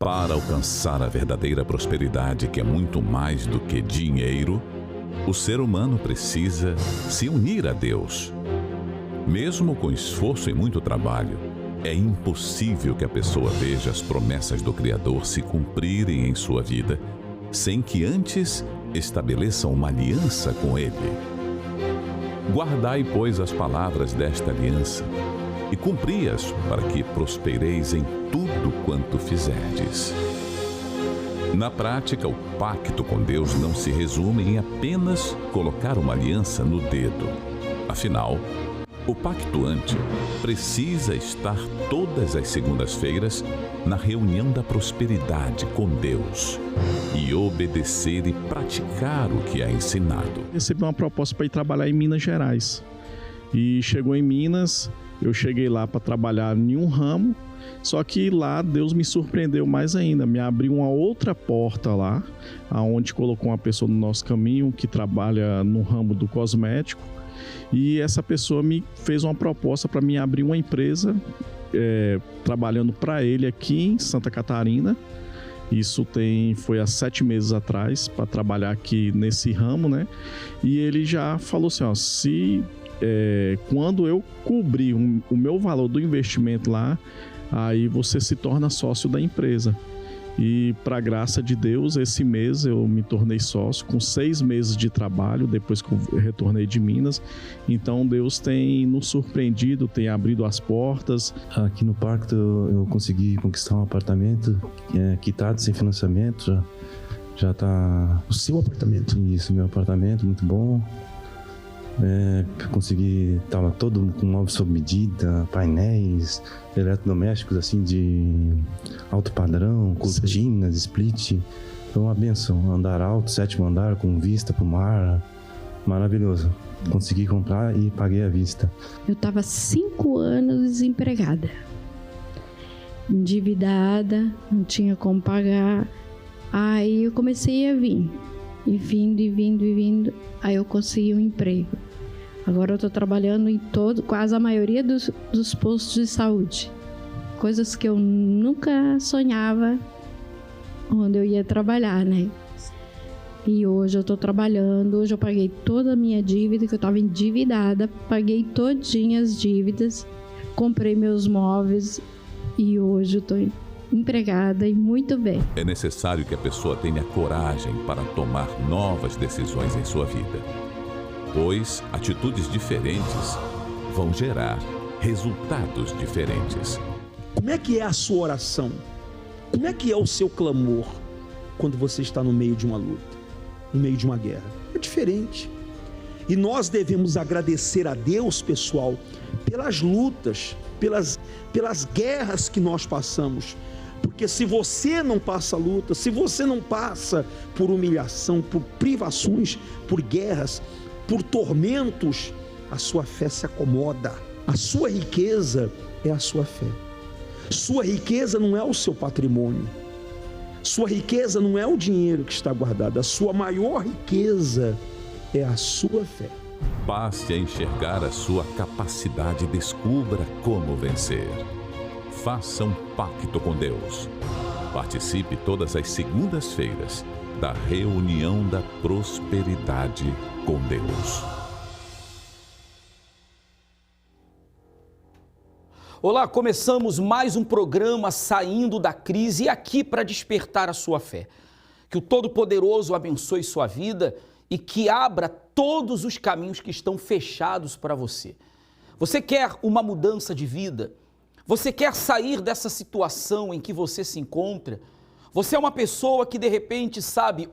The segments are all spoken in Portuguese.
Para alcançar a verdadeira prosperidade, que é muito mais do que dinheiro, o ser humano precisa se unir a Deus. Mesmo com esforço e muito trabalho, é impossível que a pessoa veja as promessas do Criador se cumprirem em sua vida, sem que antes estabeleça uma aliança com Ele. Guardai, pois, as palavras desta aliança e cumpri-as, para que prospereis em tudo quanto fizerdes. Na prática, o pacto com Deus não se resume em apenas colocar uma aliança no dedo. Afinal, o pactuante precisa estar todas as segundas-feiras na reunião da prosperidade com Deus e obedecer e praticar o que é ensinado. Recebi uma proposta para ir trabalhar em Minas Gerais. E chegou em Minas, eu cheguei lá para trabalhar em um ramo, só que lá Deus me surpreendeu mais ainda, me abriu uma outra porta lá, aonde colocou uma pessoa no nosso caminho que trabalha no ramo do cosmético. E essa pessoa me fez uma proposta para mim abrir uma empresa trabalhando para ele aqui em Santa Catarina. Isso foi há 7 meses atrás, para trabalhar aqui nesse ramo, né? E ele já falou assim, ó, quando eu cobrir o meu valor do investimento lá, aí você se torna sócio da empresa. E, para a graça de Deus, esse mês eu me tornei sócio, com 6 meses de trabalho, depois que eu retornei de Minas. Então, Deus tem nos surpreendido, tem abrido as portas. Aqui no Pacto eu consegui conquistar um apartamento quitado, sem financiamento. Já está... O seu apartamento? Isso, meu apartamento, muito bom. Consegui, estava todo com móveis sob medida, painéis, eletrodomésticos assim de alto padrão, cortinas, split. Foi uma benção, andar alto, 7º andar com vista para o mar, maravilhoso. Consegui comprar e paguei à vista. Eu estava 5 anos desempregada, endividada, não tinha como pagar. Aí eu comecei a vir, e vindo, aí eu consegui um emprego. Agora eu estou trabalhando em quase a maioria dos postos de saúde. Coisas que eu nunca sonhava onde eu ia trabalhar, né? E hoje eu estou trabalhando, hoje eu paguei toda a minha dívida, que eu estava endividada, paguei todinha as dívidas, comprei meus móveis e hoje eu estou empregada e muito bem. É necessário que a pessoa tenha coragem para tomar novas decisões em sua vida, pois atitudes diferentes vão gerar resultados diferentes. Como é que é a sua oração? Como é que é o seu clamor quando você está no meio de uma luta, no meio de uma guerra? É diferente. E nós devemos agradecer a Deus, pessoal, pelas lutas, pelas guerras que nós passamos. Porque se você não passa luta, se você não passa por humilhação, por privações, por guerras, por tormentos, a sua fé se acomoda. A sua riqueza é a sua fé. Sua riqueza não é o seu patrimônio. Sua riqueza não é o dinheiro que está guardado. A sua maior riqueza é a sua fé. Passe a enxergar a sua capacidade e descubra como vencer. Faça um pacto com Deus. Participe todas as segundas-feiras da reunião da prosperidade com Deus. Olá, começamos mais um programa Saindo da Crise e aqui para despertar a sua fé. Que o Todo-Poderoso abençoe sua vida e que abra todos os caminhos que estão fechados para você. Você quer uma mudança de vida? Você quer sair dessa situação em que você se encontra? Você é uma pessoa que de repente,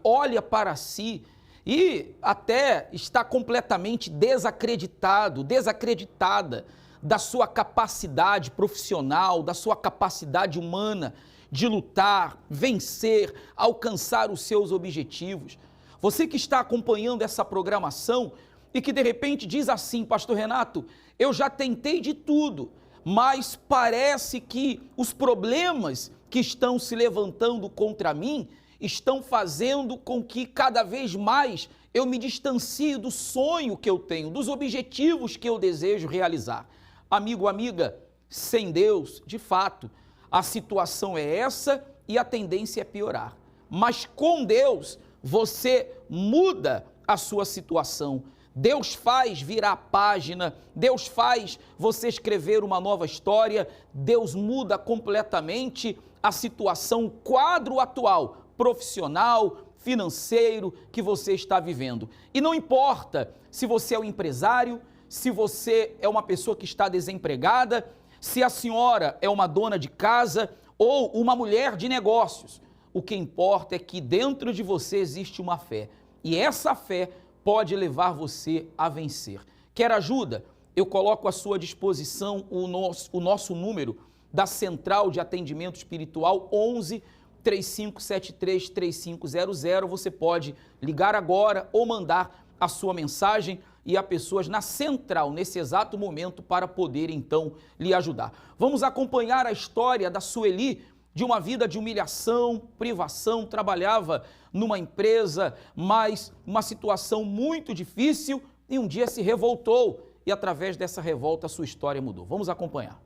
olha para si e até está completamente desacreditada da sua capacidade profissional, da sua capacidade humana de lutar, vencer, alcançar os seus objetivos. Você que está acompanhando essa programação e que de repente diz assim: Pastor Renato, eu já tentei de tudo, mas parece que os problemas que estão se levantando contra mim estão fazendo com que cada vez mais eu me distancie do sonho que eu tenho, dos objetivos que eu desejo realizar. Amigo, amiga, sem Deus, de fato, a situação é essa e a tendência é piorar. Mas com Deus, você muda a sua situação. Deus faz virar a página, Deus faz você escrever uma nova história, Deus muda completamente a situação, o quadro atual, profissional, financeiro que você está vivendo. E não importa se você é um empresário, se você é uma pessoa que está desempregada, se a senhora é uma dona de casa ou uma mulher de negócios. O que importa é que dentro de você existe uma fé. E essa fé pode levar você a vencer. Quer ajuda? Eu coloco à sua disposição o nosso número da Central de Atendimento Espiritual, 11 3573 3500. Você pode ligar agora ou mandar a sua mensagem e há pessoas na central nesse exato momento para poder então lhe ajudar. Vamos acompanhar a história da Sueli, de uma vida de humilhação, privação, trabalhava numa empresa, mas uma situação muito difícil e um dia se revoltou e através dessa revolta a sua história mudou. Vamos acompanhar.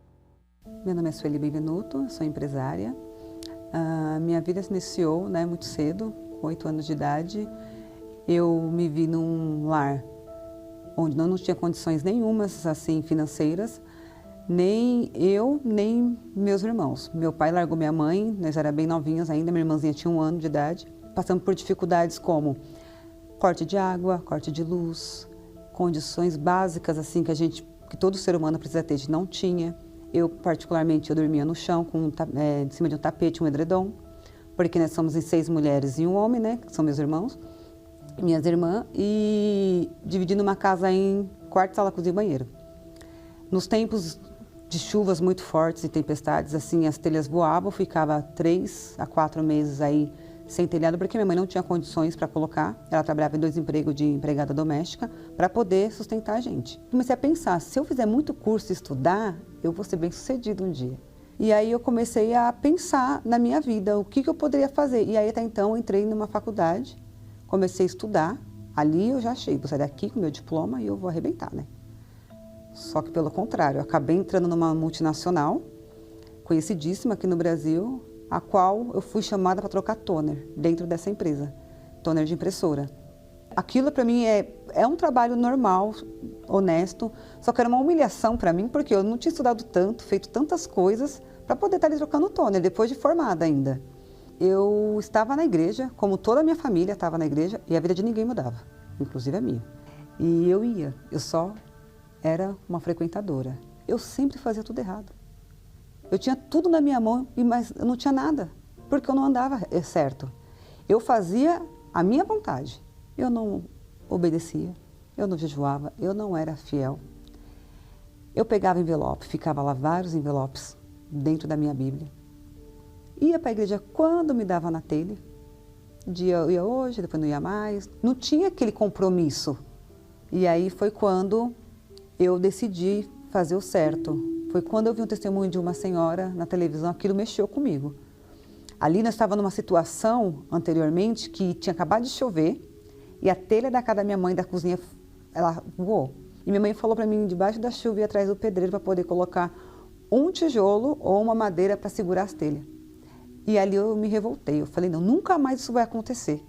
Meu nome é Sueli Benvenuto, sou empresária. Minha vida se iniciou muito cedo, com 8 anos de idade. Eu me vi num lar onde não tinha condições nenhumas assim, financeiras, nem eu, nem meus irmãos. Meu pai largou minha mãe, nós éramos bem novinhos ainda, minha irmãzinha tinha 1 ano de idade. Passamos por dificuldades como corte de água, corte de luz, condições básicas assim que todo ser humano precisa ter, a gente não tinha. Eu, particularmente, eu dormia no chão, em cima de um tapete, um edredom, porque nós somos em 6 mulheres e 1 homem, né, que são meus irmãos, minhas irmãs, e dividindo uma casa em quarto, sala, cozinha e banheiro. Nos tempos de chuvas muito fortes e tempestades, assim, as telhas voavam, ficava 3 a 4 meses aí sem telhado, porque minha mãe não tinha condições para colocar. Ela trabalhava em 2 empregos de empregada doméstica para poder sustentar a gente. Comecei a pensar, se eu fizer muito curso e estudar, eu vou ser bem sucedido um dia. E aí eu comecei a pensar na minha vida, o que eu poderia fazer. E aí até então eu entrei numa faculdade, comecei a estudar. Ali eu já achei, vou sair daqui com meu diploma e eu vou arrebentar, né? Só que pelo contrário, eu acabei entrando numa multinacional, conhecidíssima aqui no Brasil, a qual eu fui chamada para trocar toner dentro dessa empresa, toner de impressora. Aquilo para mim é um trabalho normal, honesto, só que era uma humilhação para mim, porque eu não tinha estudado tanto, feito tantas coisas para poder estar ali trocando toner, depois de formada ainda. Eu estava na igreja, como toda a minha família estava na igreja, e a vida de ninguém mudava, inclusive a minha. E eu ia, eu só era uma frequentadora. Eu sempre fazia tudo errado. Eu tinha tudo na minha mão, mas eu não tinha nada, porque eu não andava certo. Eu fazia a minha vontade. Eu não obedecia, eu não jejuava, eu não era fiel. Eu pegava envelope, ficava lá vários envelopes dentro da minha Bíblia. Ia para a igreja quando me dava na telha. Um dia eu ia hoje, depois não ia mais. Não tinha aquele compromisso. E aí foi quando eu decidi fazer o certo. Foi quando eu vi um testemunho de uma senhora na televisão, aquilo mexeu comigo. Ali nós estávamos numa situação anteriormente que tinha acabado de chover e a telha da casa da minha mãe, da cozinha, ela voou. E minha mãe falou para mim, debaixo da chuva, ir atrás do pedreiro para poder colocar um tijolo ou uma madeira para segurar as telhas. E ali eu me revoltei, eu falei, não, nunca mais isso vai acontecer.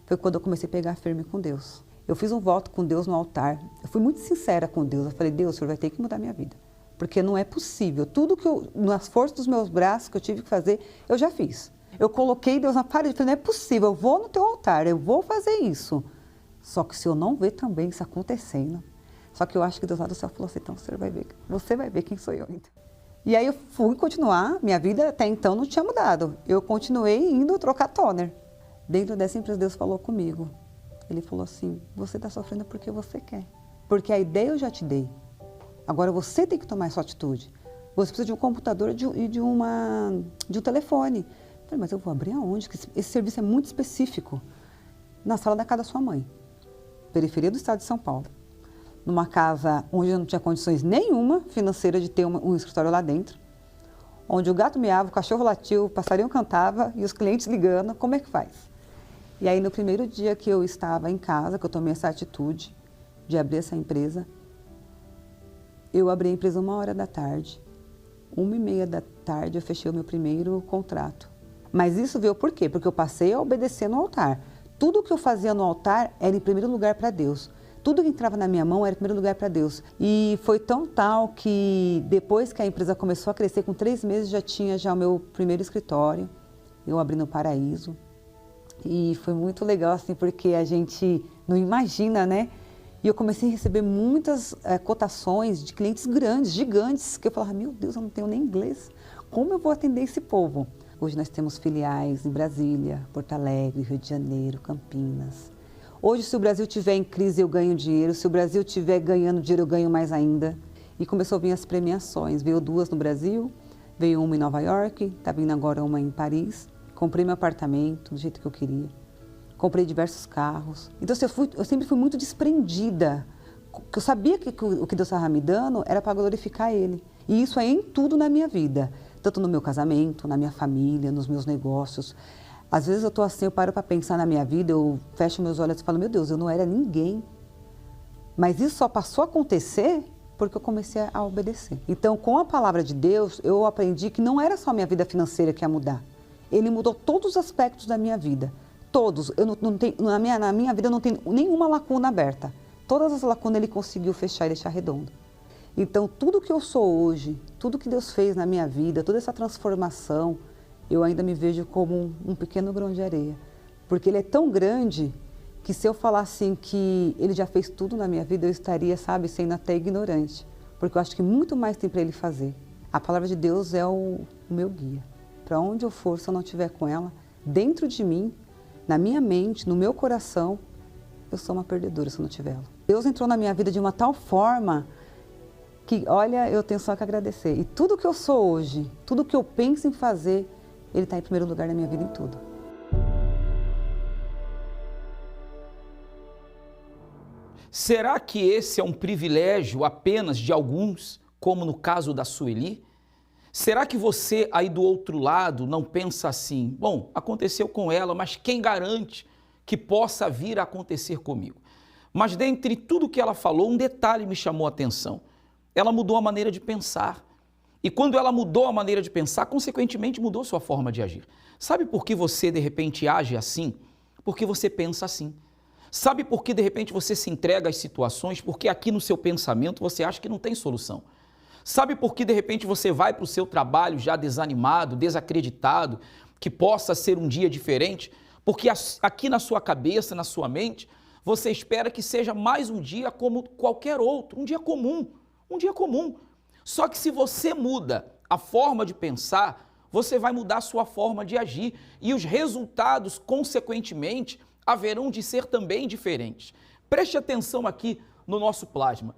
Foi quando eu comecei a pegar firme com Deus. Eu fiz um voto com Deus no altar, eu fui muito sincera com Deus, eu falei, Deus, o Senhor vai ter que mudar minha vida. Porque não é possível, tudo que eu, nas forças dos meus braços que eu tive que fazer, eu já fiz. Eu coloquei Deus na parede, falei, não é possível, eu vou no teu altar, eu vou fazer isso. Só que se eu não ver também isso acontecendo, só que eu acho que Deus lá do céu falou assim, então você vai ver quem sou eu então. E aí eu fui continuar, minha vida até então não tinha mudado. Eu continuei indo trocar toner. Dentro dessa empresa Deus falou comigo. Ele falou assim, você está sofrendo porque você quer. Porque a ideia eu já te dei. Agora você tem que tomar essa atitude. Você precisa de um computador e de um telefone. Eu falei, mas eu vou abrir aonde? Esse serviço é muito específico. Na sala da casa da sua mãe. Periferia do estado de São Paulo. Numa casa onde eu não tinha condições nenhuma financeira de ter um escritório lá dentro. Onde o gato miava, o cachorro latiu, o passarinho cantava e os clientes ligando. Como é que faz? E aí no primeiro dia que eu estava em casa, que eu tomei essa atitude de abrir essa empresa, eu abri a empresa 1h da tarde. 1h30 da tarde eu fechei o meu primeiro contrato. Mas isso veio por quê? Porque eu passei a obedecer no altar. Tudo que eu fazia no altar era em primeiro lugar para Deus. Tudo que entrava na minha mão era em primeiro lugar para Deus. E foi tão tal que depois que a empresa começou a crescer, com 3 meses já tinha o meu primeiro escritório. Eu abri no Paraíso. E foi muito legal, assim, porque a gente não imagina, né? E eu comecei a receber muitas cotações de clientes grandes, gigantes, que eu falava, meu Deus, eu não tenho nem inglês. Como eu vou atender esse povo? Hoje nós temos filiais em Brasília, Porto Alegre, Rio de Janeiro, Campinas. Hoje, se o Brasil estiver em crise, eu ganho dinheiro. Se o Brasil estiver ganhando dinheiro, eu ganho mais ainda. E começou a vir as premiações. Veio 2 no Brasil, veio uma em Nova York, está vindo agora uma em Paris. Comprei meu apartamento do jeito que eu queria. Comprei diversos carros. Então, eu sempre fui muito desprendida. Eu sabia que o que Deus estava me dando era para glorificar Ele. E isso é em tudo na minha vida. Tanto no meu casamento, na minha família, nos meus negócios. Às vezes eu estou assim, eu paro para pensar na minha vida, eu fecho meus olhos e falo, meu Deus, eu não era ninguém. Mas isso só passou a acontecer porque eu comecei a obedecer. Então, com a palavra de Deus, eu aprendi que não era só a minha vida financeira que ia mudar. Ele mudou todos os aspectos da minha vida. Todos. Eu não tenho, na minha vida eu não tenho nenhuma lacuna aberta. Todas as lacunas Ele conseguiu fechar e deixar redondo. Então, tudo que eu sou hoje, tudo que Deus fez na minha vida, toda essa transformação, eu ainda me vejo como um pequeno grão de areia. Porque Ele é tão grande que se eu falar assim que Ele já fez tudo na minha vida, eu estaria, sabe, sendo até ignorante. Porque eu acho que muito mais tem para Ele fazer. A palavra de Deus é o meu guia. Para onde eu for, se eu não estiver com ela, dentro de mim, na minha mente, no meu coração, eu sou uma perdedora se eu não tiver ela. Deus entrou na minha vida de uma tal forma que, olha, eu tenho só que agradecer. E tudo que eu sou hoje, tudo que eu penso em fazer, Ele está em primeiro lugar na minha vida em tudo. Será que esse é um privilégio apenas de alguns, como no caso da Sueli? Será que você aí do outro lado não pensa assim, bom, aconteceu com ela, mas quem garante que possa vir a acontecer comigo? Mas dentre tudo que ela falou, um detalhe me chamou a atenção. Ela mudou a maneira de pensar. E quando ela mudou a maneira de pensar, consequentemente mudou sua forma de agir. Sabe por que você de repente age assim? Porque você pensa assim. Sabe por que de repente você se entrega às situações? Porque aqui no seu pensamento você acha que não tem solução. Sabe por que de repente você vai para o seu trabalho já desanimado, desacreditado, que possa ser um dia diferente? Porque aqui na sua cabeça, na sua mente, você espera que seja mais um dia como qualquer outro, um dia comum, um dia comum. Só que se você muda a forma de pensar, você vai mudar a sua forma de agir e os resultados, consequentemente, haverão de ser também diferentes. Preste atenção aqui no nosso plasma.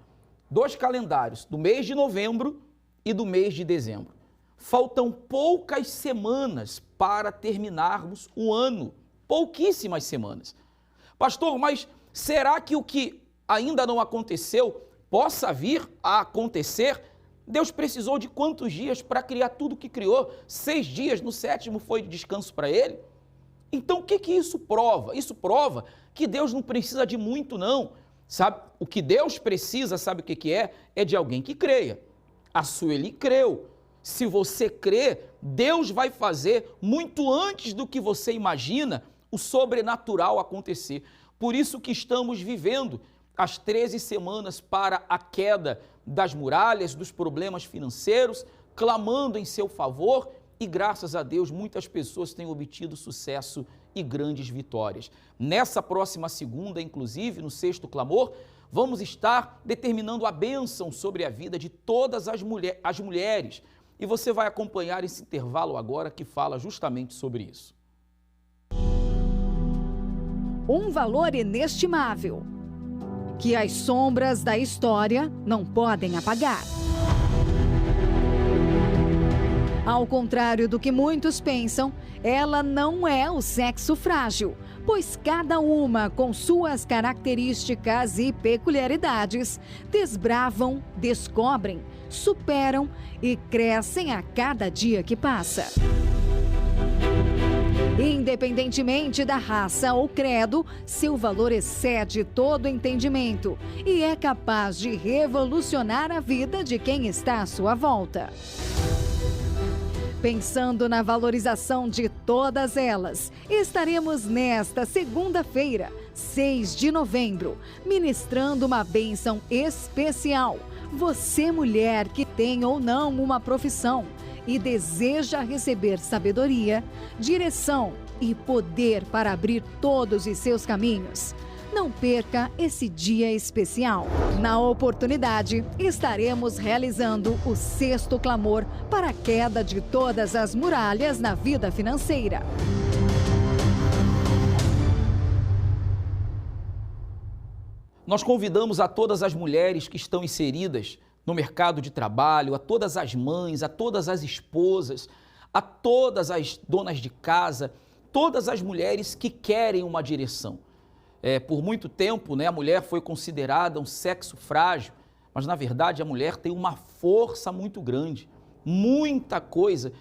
2 calendários, do mês de novembro e do mês de dezembro. Faltam poucas semanas para terminarmos o ano, pouquíssimas semanas. Pastor, mas será que o que ainda não aconteceu possa vir a acontecer? Deus precisou de quantos dias para criar tudo que criou? 6 dias, no 7º foi de descanso para Ele? Então o que isso prova? Isso prova que Deus não precisa de muito não. Sabe, o que Deus precisa, sabe o que é? É de alguém que creia. A Sueli creu. Se você crê, Deus vai fazer muito antes do que você imagina o sobrenatural acontecer. Por isso que estamos vivendo as 13 semanas para a queda das muralhas, dos problemas financeiros, clamando em seu favor e graças a Deus muitas pessoas têm obtido sucesso e grandes vitórias. Nessa próxima segunda, inclusive, no 6º clamor, vamos estar determinando a bênção sobre a vida de todas as mulheres. E você vai acompanhar esse intervalo agora que fala justamente sobre isso. Um valor inestimável, que as sombras da história não podem apagar. Ao contrário do que muitos pensam, ela não é o sexo frágil, pois cada uma, com suas características e peculiaridades, desbravam, descobrem, superam e crescem a cada dia que passa. Independentemente da raça ou credo, seu valor excede todo entendimento e é capaz de revolucionar a vida de quem está à sua volta. Pensando na valorização de todas elas, estaremos nesta segunda-feira, 6 de novembro, ministrando uma bênção especial. Você, mulher que tem ou não uma profissão e deseja receber sabedoria, direção e poder para abrir todos os seus caminhos. Não perca esse dia especial. Na oportunidade, estaremos realizando o 6º clamor para a queda de todas as muralhas na vida financeira. Nós convidamos a todas as mulheres que estão inseridas no mercado de trabalho, a todas as mães, a todas as esposas, a todas as donas de casa, todas as mulheres que querem uma direção. Por muito tempo, a mulher foi considerada um sexo frágil, mas na verdade a mulher tem uma força muito grande, muita coisa,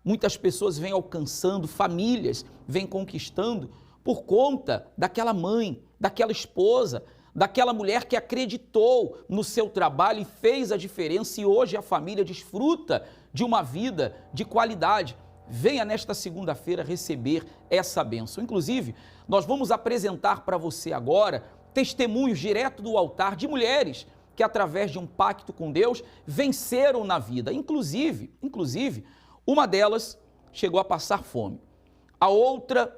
muitas pessoas vêm alcançando, famílias vêm conquistando por conta daquela mãe, daquela esposa, daquela mulher que acreditou no seu trabalho e fez a diferença, e hoje a família desfruta de uma vida de qualidade. Venha nesta segunda-feira receber essa bênção. Inclusive, nós vamos apresentar para você agora testemunhos direto do altar de mulheres que, através de um pacto com Deus, venceram na vida. Inclusive, uma delas chegou a passar fome. A outra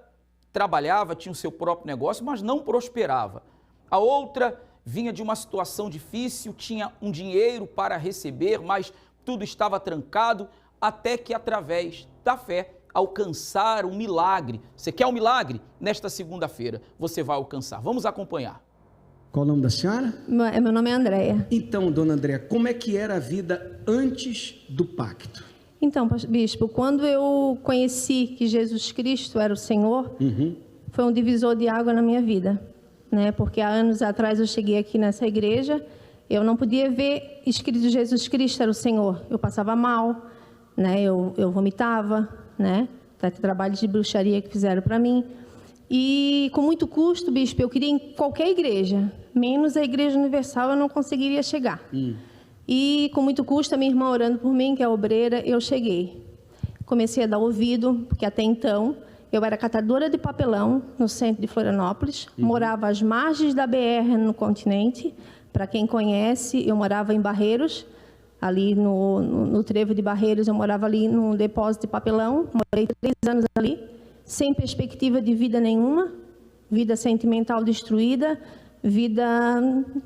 trabalhava, tinha o seu próprio negócio, mas não prosperava. A outra vinha de uma situação difícil, tinha um dinheiro para receber, mas tudo estava trancado, até que, através da fé, alcançar um milagre. Você quer um milagre? Nesta segunda-feira você vai alcançar. Vamos acompanhar. Qual o nome da senhora? Meu nome é Andréia. Então, dona Andréia, como é que era a vida antes do pacto? Então, bispo, quando eu conheci que Jesus Cristo era o Senhor, foi um divisor de água na minha vida, Porque há anos atrás eu cheguei aqui nessa igreja, eu não podia ver escrito Jesus Cristo era o Senhor. Eu passava mal, eu vomitava, trabalho de bruxaria que fizeram para mim. E com muito custo, bispo, eu queria ir em qualquer igreja, menos a Igreja Universal eu não conseguiria chegar. E com muito custo, a minha irmã orando por mim, que é obreira, eu cheguei. Comecei a dar ouvido, porque até então eu era catadora de papelão no centro de Florianópolis, morava às margens da BR no continente. Para quem conhece, eu morava em Barreiros, ali no trevo de Barreiros, eu morava ali num depósito de papelão, morei 3 anos ali, sem perspectiva de vida nenhuma, vida sentimental destruída,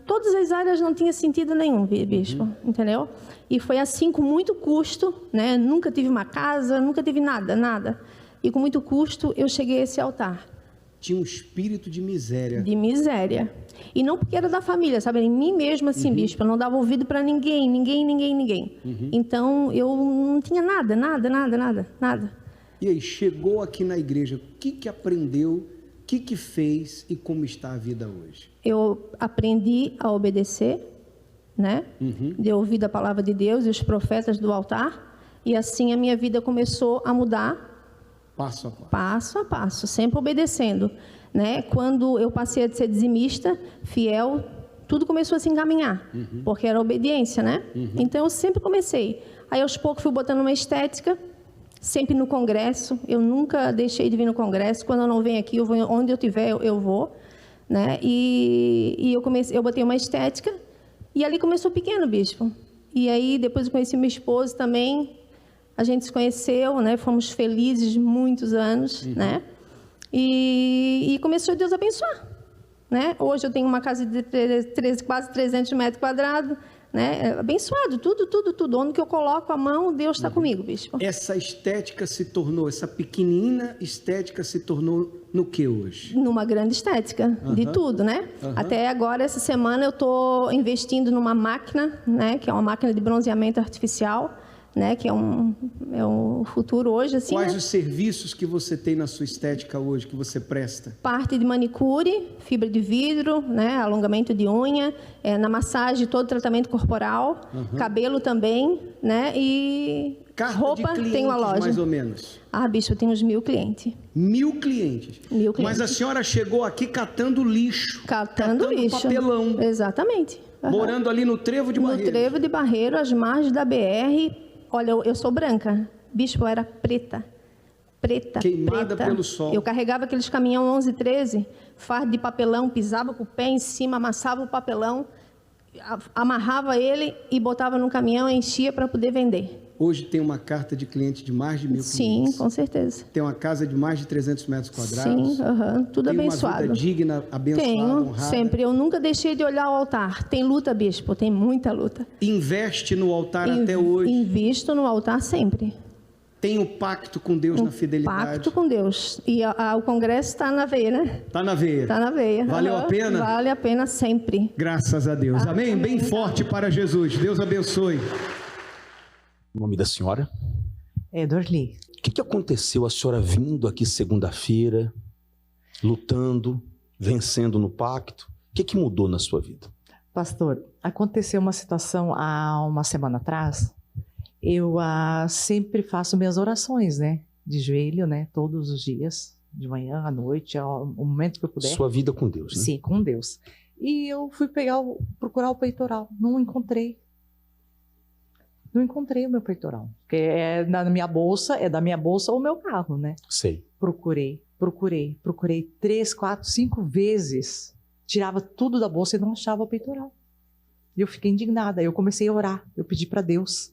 todas as áreas não tinha sentido nenhum, bispo, entendeu? E foi assim, com muito custo, nunca tive uma casa, nunca tive nada, e com muito custo eu cheguei a esse altar. Tinha um espírito de miséria. De miséria. E não porque era da família, sabe? Em mim mesma, assim, bispo, eu não dava ouvido para ninguém. Então, eu não tinha nada. E aí, chegou aqui na igreja, o que aprendeu, o que fez e como está a vida hoje? Eu aprendi a obedecer, de ouvir a palavra de Deus e os profetas do altar, e assim a minha vida começou a mudar. Passo a passo. Passo a passo, sempre obedecendo. Quando eu passei a ser dizimista, fiel, tudo começou a se encaminhar, porque era obediência, Então eu sempre comecei. Aí aos poucos fui botando uma estética, sempre no congresso, eu nunca deixei de vir no congresso, quando eu não venho aqui, eu vou, onde eu estiver, eu vou, E eu botei uma estética, e ali começou pequeno, bispo. E aí depois eu conheci meu esposo também, a gente se conheceu, fomos felizes muitos anos, E começou Deus a abençoar, Hoje eu tenho uma casa de quase 300 metros quadrados, Abençoado, tudo. Onde que eu coloco a mão, Deus está comigo, bispo. Essa estética essa pequenina estética se tornou no que hoje? Numa grande estética, de tudo, Até agora, essa semana, eu estou investindo numa máquina, que é uma máquina de bronzeamento artificial, que é um futuro hoje, assim. Quais os serviços que você tem na sua estética hoje, que você presta? Parte de manicure, fibra de vidro, alongamento de unha, na massagem, todo tratamento corporal, cabelo também, e Carta roupa, de clientes, tem uma loja. Mais ou menos? Bispo, eu tenho uns 1.000 clientes. 1.000 clientes? 1.000 clientes. Mas a senhora chegou aqui catando lixo. Catando lixo. Papelão. Exatamente. Morando ali no trevo de Barreiros. No trevo de Barreiros, às margens da BR. Olha, eu sou branca, bispo, era preta. Preta, Queimada preta. pelo sol. Eu carregava aqueles caminhão 11, 13, fardo de papelão, pisava com o pé em cima, amassava o papelão, amarrava ele e botava no caminhão e enchia para poder vender. Hoje tem uma carta de cliente de mais de 1.000 Sim, clientes. com certeza. Tem uma casa de mais de 300 metros quadrados. Sim, tudo tem abençoado. Tem uma vida digna, abençoada, Tenho, honrada. sempre. Eu nunca deixei de olhar o altar. Tem luta, bispo, tem muita luta. Investe no altar até hoje. Invisto no altar sempre. Tem o pacto com Deus na fidelidade. Pacto com Deus. E o congresso está na veia, né? Está na veia. Está na veia. Valeu a pena? Vale a pena sempre. Graças a Deus. Amém? Bem forte para Jesus. Deus abençoe. O nome da senhora? É Dorli. O que aconteceu a senhora vindo aqui segunda-feira, lutando, vencendo no pacto? O que mudou na sua vida? Pastor, aconteceu uma situação há uma semana atrás. Eu sempre faço minhas orações, né? De joelho, né? Todos os dias, de manhã, à noite, ao momento que eu puder. Sua vida com Deus, né? Sim, com Deus. E eu fui procurar o peitoral. Não encontrei. Não encontrei o meu peitoral. Porque é da minha bolsa ou meu carro, né? Sei. Procurei 3, 4, 5 vezes. Tirava tudo da bolsa e não achava o peitoral. E eu fiquei indignada. Eu comecei a orar. Eu pedi para Deus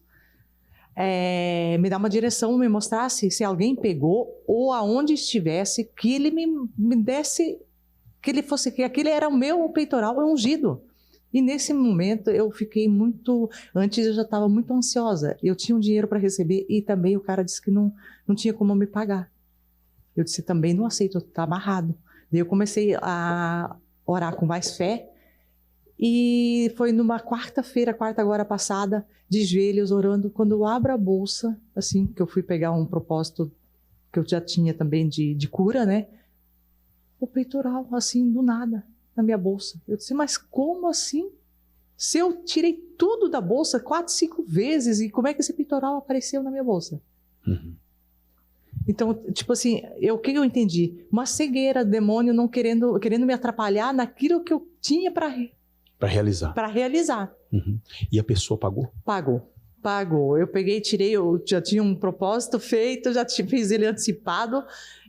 me dar uma direção, me mostrasse se alguém pegou ou aonde estivesse, que ele me desse, que aquele era o meu peitoral ungido. E nesse momento eu fiquei antes eu já estava muito ansiosa. Eu tinha um dinheiro para receber e também o cara disse que não tinha como me pagar. Eu disse também não aceito, está amarrado. Daí eu comecei a orar com mais fé. E foi numa quarta agora passada, de joelhos, orando, quando eu abro a bolsa, assim, que eu fui pegar um propósito que eu já tinha também de cura, né? O peitoral, assim, do nada, na minha bolsa. Eu disse, mas como assim? Se eu tirei tudo da bolsa 4, 5 vezes, e como é que esse peitoral apareceu na minha bolsa? Uhum. Então, tipo assim, o que eu entendi? Uma cegueira, demônio não querendo me atrapalhar naquilo que eu tinha para realizar. Uhum. E a pessoa pagou? Pagou. Eu peguei, tirei, eu já tinha um propósito feito, já fiz ele antecipado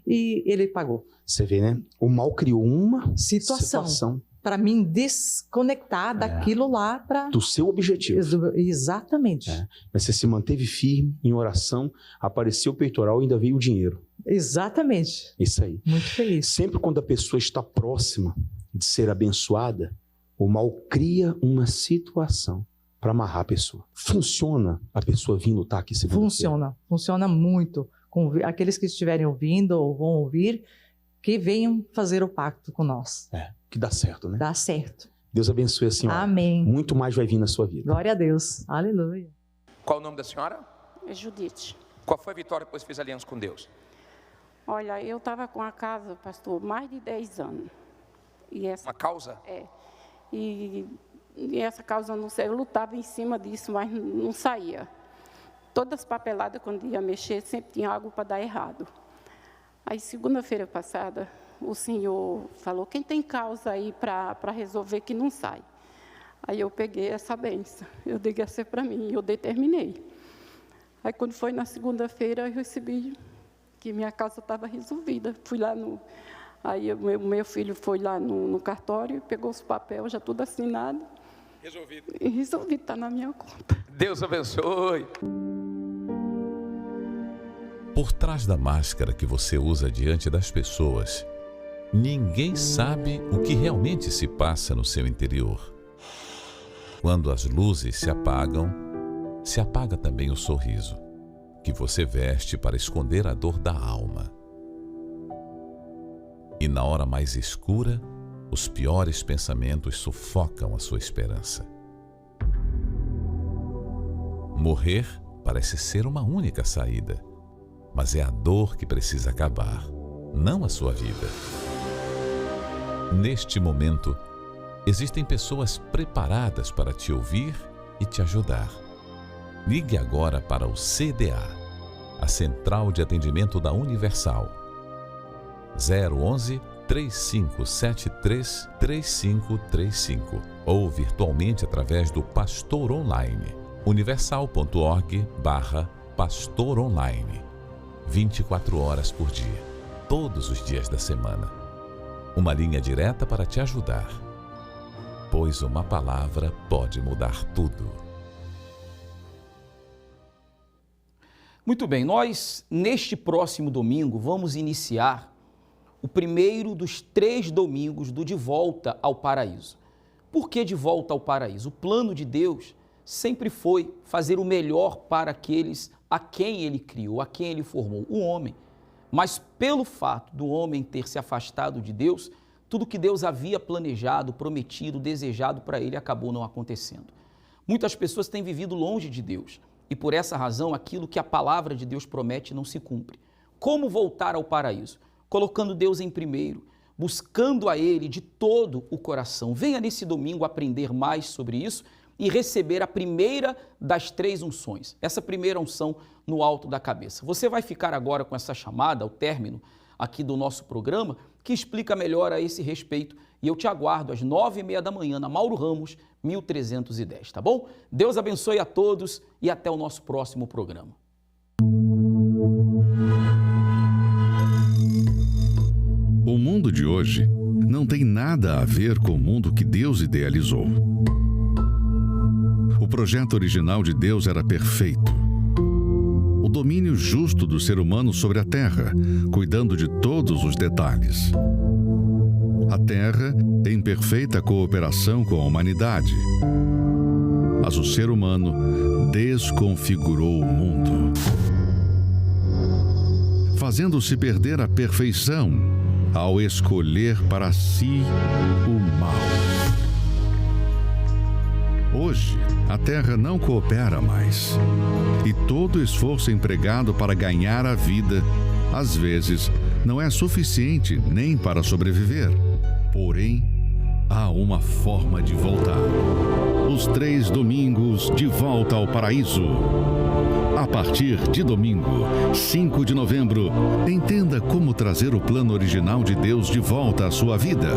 e ele pagou. Você vê, né? O mal criou uma situação para mim desconectar daquilo lá para... do seu objetivo. Exatamente. Mas você se manteve firme em oração, apareceu o peitoral e ainda veio o dinheiro. Exatamente. Isso aí. Muito feliz. Sempre quando a pessoa está próxima de ser abençoada, o mal cria uma situação para amarrar a pessoa. Funciona a pessoa vir lutar aqui segunda-feira? Funciona muito. Aqueles que estiverem ouvindo ou vão ouvir, que venham fazer o pacto com nós. Que dá certo, né? Dá certo. Deus abençoe a senhora. Amém. Muito mais vai vir na sua vida. Glória a Deus. Aleluia. Qual o nome da senhora? É Judite. Qual foi a vitória depois que fez aliança com Deus? Olha, eu estava com a casa, pastor, mais de 10 anos. Uma causa? E essa causa não sei, eu lutava em cima disso, mas não saía. Todas as papeladas, quando ia mexer, sempre tinha algo para dar errado. Aí, segunda-feira passada, o senhor falou, quem tem causa aí para resolver que não sai? Aí eu peguei essa benção, eu digo, essa é para mim, e eu determinei. Aí, quando foi na segunda-feira, eu recebi que minha causa estava resolvida. Fui lá Aí o meu filho foi lá no cartório, pegou os papéis, já tudo assinado. Resolvido. E resolvido, está na minha conta. Deus abençoe. Por trás da máscara que você usa diante das pessoas, ninguém sabe o que realmente se passa no seu interior. Quando as luzes se apaga também o sorriso, que você veste para esconder a dor da alma. E na hora mais escura, os piores pensamentos sufocam a sua esperança. Morrer parece ser uma única saída, mas é a dor que precisa acabar, não a sua vida. Neste momento, existem pessoas preparadas para te ouvir e te ajudar. Ligue agora para o CDA, a Central de Atendimento da Universal. 011 3573 3535 ou virtualmente através do Pastor Online universal.org/pastor. Pastor Online. 24 horas por dia, todos os dias da semana. Uma linha direta para te ajudar. Pois uma palavra pode mudar tudo. Muito bem, nós neste próximo domingo vamos iniciar o primeiro dos 3 domingos do De Volta ao Paraíso. Por que De Volta ao Paraíso? O plano de Deus sempre foi fazer o melhor para aqueles a quem Ele criou, a quem Ele formou, o homem. Mas pelo fato do homem ter se afastado de Deus, tudo que Deus havia planejado, prometido, desejado para ele acabou não acontecendo. Muitas pessoas têm vivido longe de Deus e por essa razão aquilo que a palavra de Deus promete não se cumpre. Como voltar ao paraíso? Colocando Deus em primeiro, buscando a Ele de todo o coração. Venha nesse domingo aprender mais sobre isso e receber a primeira das 3 unções. Essa primeira unção no alto da cabeça. Você vai ficar agora com essa chamada ao término aqui do nosso programa, que explica melhor a esse respeito. E eu te aguardo às 9h30 da manhã na Mauro Ramos, 1310, tá bom? Deus abençoe a todos e até o nosso próximo programa. O mundo de hoje não tem nada a ver com o mundo que Deus idealizou. O projeto original de Deus era perfeito. O domínio justo do ser humano sobre a terra, cuidando de todos os detalhes. A terra em perfeita cooperação com a humanidade. Mas o ser humano desconfigurou o mundo, fazendo-se perder a perfeição ao escolher para si o mal. Hoje, a Terra não coopera mais. E todo o esforço empregado para ganhar a vida, às vezes, não é suficiente nem para sobreviver. Porém, há uma forma de voltar. Os 3 domingos de volta ao paraíso. A partir de domingo, 5 de novembro, entenda como trazer o plano original de Deus de volta à sua vida.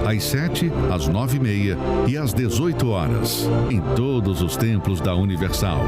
Às 7, às 9h30 e às 18 horas, em todos os templos da Universal.